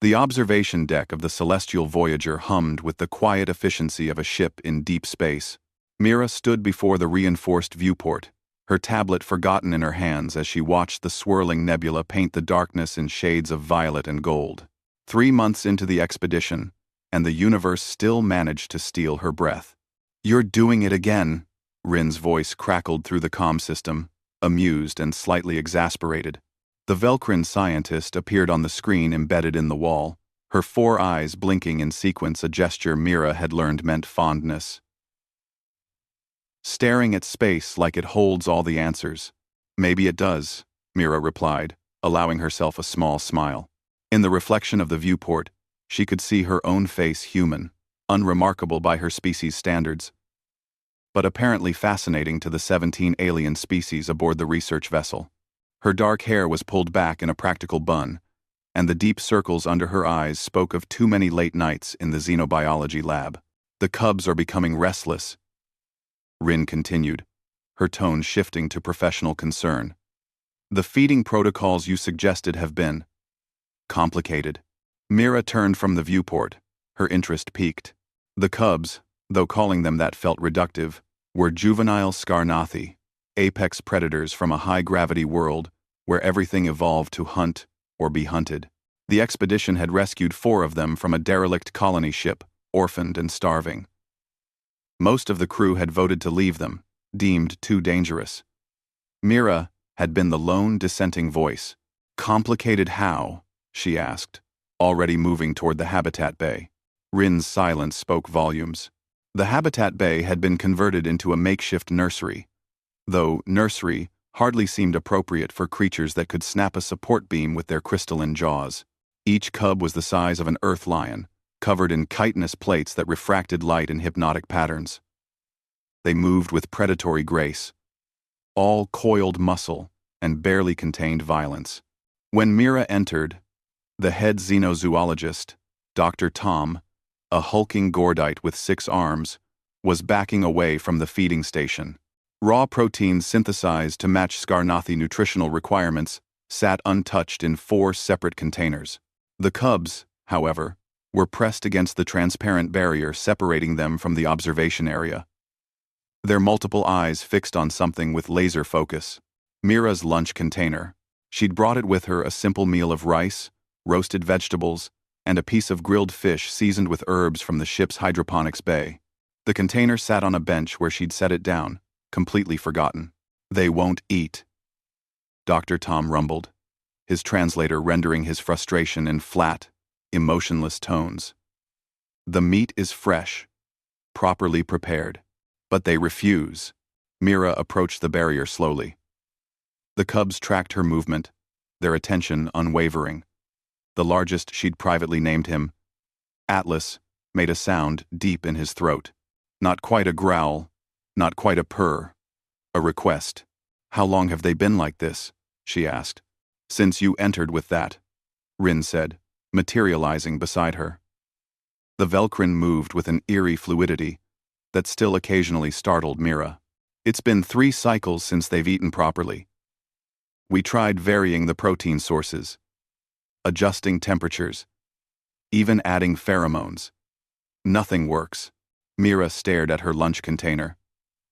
The observation deck of the celestial Voyager hummed with the quiet efficiency of a ship in deep space. Mira stood before the reinforced viewport, her tablet forgotten in her hands as she watched the swirling nebula paint the darkness in shades of violet and gold. 3 months into the expedition, and the universe still managed to steal her breath. "You're doing it again," Rin's voice crackled through the comm system, amused and slightly exasperated. The Velcrin scientist appeared on the screen embedded in the wall, her 4 eyes blinking in sequence, a gesture Mira had learned meant fondness. "Staring at space like it holds all the answers." "Maybe it does," Mira replied, allowing herself a small smile. In the reflection of the viewport, she could see her own face human, unremarkable by her species' standards, but apparently fascinating to the 17 alien species aboard the research vessel. Her dark hair was pulled back in a practical bun, and the deep circles under her eyes spoke of too many late nights in the xenobiology lab. "The cubs are becoming restless," Rin continued, her tone shifting to professional concern. "The feeding protocols you suggested have been complicated." Mira turned from the viewport, her interest piqued. The cubs, though calling them that felt reductive, were juvenile Scarnathi, apex predators from a high-gravity world where everything evolved to hunt or be hunted. The expedition had rescued 4 of them from a derelict colony ship, orphaned and starving. Most of the crew had voted to leave them, deemed too dangerous. Mira had been the lone dissenting voice. "Complicated how?" she asked, already moving toward the habitat bay. Rin's silence spoke volumes. The habitat bay had been converted into a makeshift nursery, though nursery hardly seemed appropriate for creatures that could snap a support beam with their crystalline jaws. Each cub was the size of an earth lion, covered in chitinous plates that refracted light in hypnotic patterns. They moved with predatory grace, all coiled muscle and barely contained violence. When Mira entered, the head xenozoologist, Dr. Tom, a hulking Gordite with 6 arms, was backing away from the feeding station. Raw proteins synthesized to match Scarnathi nutritional requirements sat untouched in 4 separate containers. The cubs, however, were pressed against the transparent barrier separating them from the observation area, their multiple eyes fixed on something with laser focus. Mira's lunch container. She'd brought it with her, a simple meal of rice, roasted vegetables, and a piece of grilled fish seasoned with herbs from the ship's hydroponics bay. The container sat on a bench where she'd set it down, completely forgotten. "They won't eat," Dr. Tom rumbled, his translator rendering his frustration in flat, emotionless tones. "The meat is fresh, properly prepared, but they refuse." Mira approached the barrier slowly. The cubs tracked her movement, their attention unwavering. The largest she'd privately named him, Atlas, made a sound deep in his throat. Not quite a growl, not quite a purr. A request. "How long have they been like this?" she asked. "Since you entered with that," Rin said, materializing beside her. The Velcrin moved with an eerie fluidity that still occasionally startled Mira. "It's been 3 cycles since they've eaten properly. We tried varying the protein sources, adjusting temperatures, even adding pheromones. Nothing works." Mira stared at her lunch container,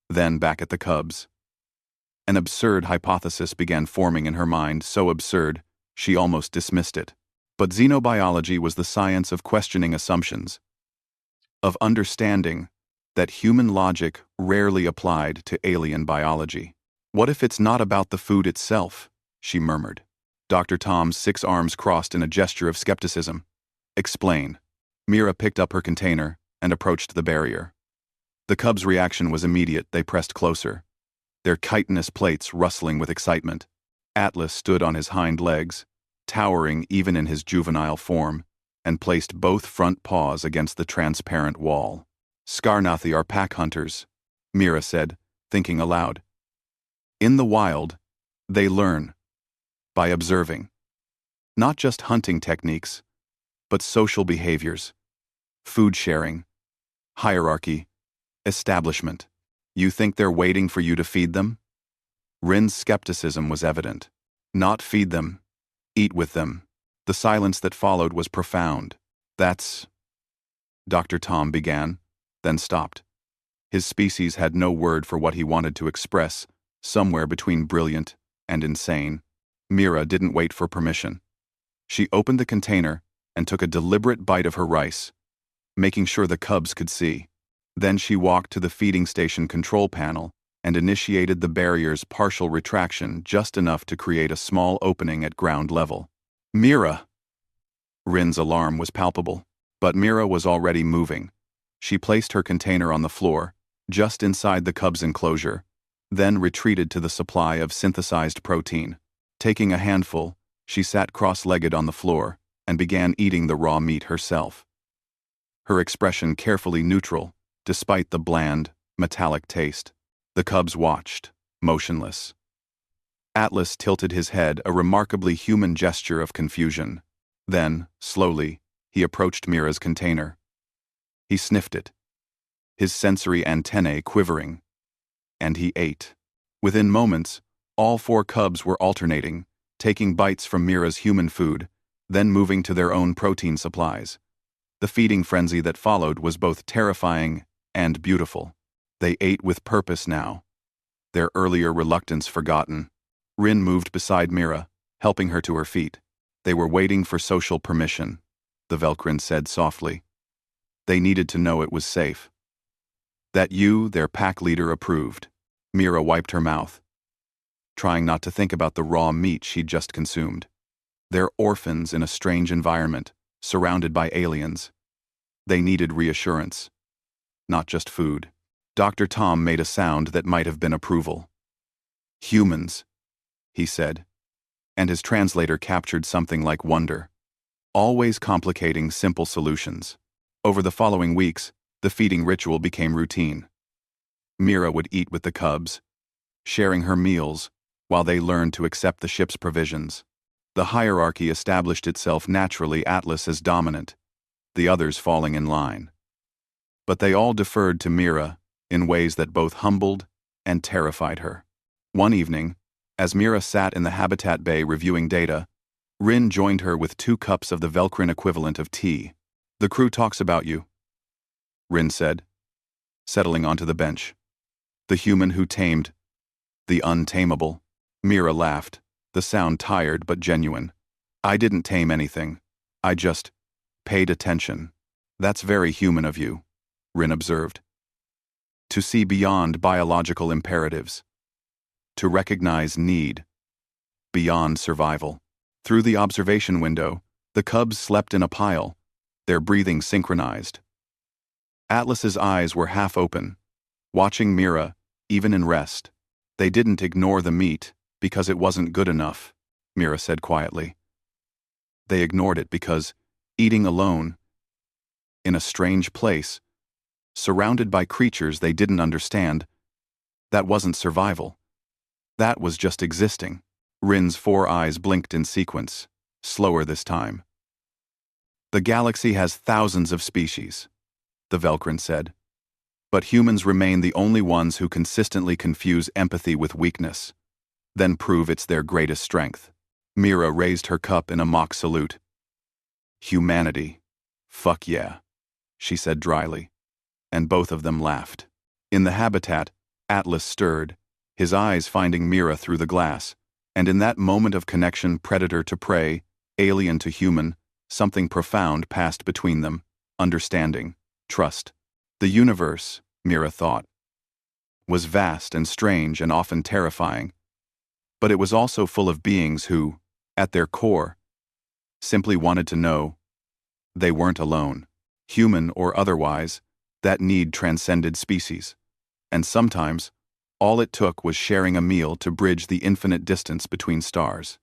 then back at the cubs. An absurd hypothesis began forming in her mind, so absurd, she almost dismissed it. But xenobiology was the science of questioning assumptions, of understanding that human logic rarely applied to alien biology. "What if it's not about the food itself?" she murmured. Dr. Tom's 6 arms crossed in a gesture of skepticism. "Explain." Mira picked up her container and approached the barrier. The cubs' reaction was immediate. They pressed closer, their chitinous plates rustling with excitement. Atlas stood on his hind legs, towering even in his juvenile form, and placed both front paws against the transparent wall. "Scarnathi are pack hunters," Mira said, thinking aloud. "In the wild, they learn by observing. Not just hunting techniques, but social behaviors, food sharing, hierarchy, establishment. You think they're waiting for you to feed them?" Rin's skepticism was evident. "Not feed them, eat with them." The silence that followed was profound. "That's—" Dr. Tom began, then stopped. His species had no word for what he wanted to express, somewhere between brilliant and insane. Mira didn't wait for permission. She opened the container and took a deliberate bite of her rice, making sure the cubs could see. Then she walked to the feeding station control panel and initiated the barrier's partial retraction just enough to create a small opening at ground level. "Mira!" Rin's alarm was palpable, but Mira was already moving. She placed her container on the floor, just inside the cub's enclosure, then retreated to the supply of synthesized protein. Taking a handful, she sat cross-legged on the floor and began eating the raw meat herself. Her expression carefully neutral, despite the bland, metallic taste. The cubs watched, motionless. Atlas tilted his head, a remarkably human gesture of confusion. Then, slowly, he approached Mira's container. He sniffed it, his sensory antennae quivering. And he ate. Within moments, all 4 cubs were alternating, taking bites from Mira's human food, then moving to their own protein supplies. The feeding frenzy that followed was both terrifying and beautiful. They ate with purpose now, their earlier reluctance forgotten. Rin moved beside Mira, helping her to her feet. "They were waiting for social permission," the Velcrin said softly. "They needed to know it was safe. That you, their pack leader, approved." Mira wiped her mouth, trying not to think about the raw meat she'd just consumed. They're orphans in a strange environment, surrounded by aliens. They needed reassurance, not just food. Dr. Tom made a sound that might have been approval. "Humans," he said, and his translator captured something like wonder, always complicating simple solutions. Over the following weeks, the feeding ritual became routine. Mira would eat with the cubs, sharing her meals while they learned to accept the ship's provisions. The hierarchy established itself naturally, Atlas as dominant, the others falling in line. But they all deferred to Mira in ways that both humbled and terrified her. One evening, as Mira sat in the habitat bay reviewing data, Rin joined her with 2 cups of the Velcrin equivalent of tea. "The crew talks about you," Rin said, settling onto the bench. "The human who tamed the untamable." Mira laughed, the sound tired but genuine. "I didn't tame anything. I just paid attention." "That's very human of you," Rin observed. "To see beyond biological imperatives. To recognize need beyond survival." Through the observation window, the cubs slept in a pile, their breathing synchronized. Atlas's eyes were half open, watching Mira, even in rest. "They didn't ignore the meat because it wasn't good enough," Mira said quietly. "They ignored it because eating alone, in a strange place, surrounded by creatures they didn't understand, that wasn't survival. That was just existing." Rin's 4 eyes blinked in sequence, slower this time. "The galaxy has thousands of species," the Velcrin said. "But humans remain the only ones who consistently confuse empathy with weakness, then prove it's their greatest strength." Mira raised her cup in a mock salute. "Humanity. Fuck yeah," she said dryly, and both of them laughed. In the habitat, Atlas stirred, his eyes finding Mira through the glass, and in that moment of connection, predator to prey, alien to human, something profound passed between them, understanding, trust. The universe, Mira thought, was vast and strange and often terrifying, but it was also full of beings who, at their core, simply wanted to know they weren't alone. Human or otherwise, that need transcended species. And sometimes, all it took was sharing a meal to bridge the infinite distance between stars.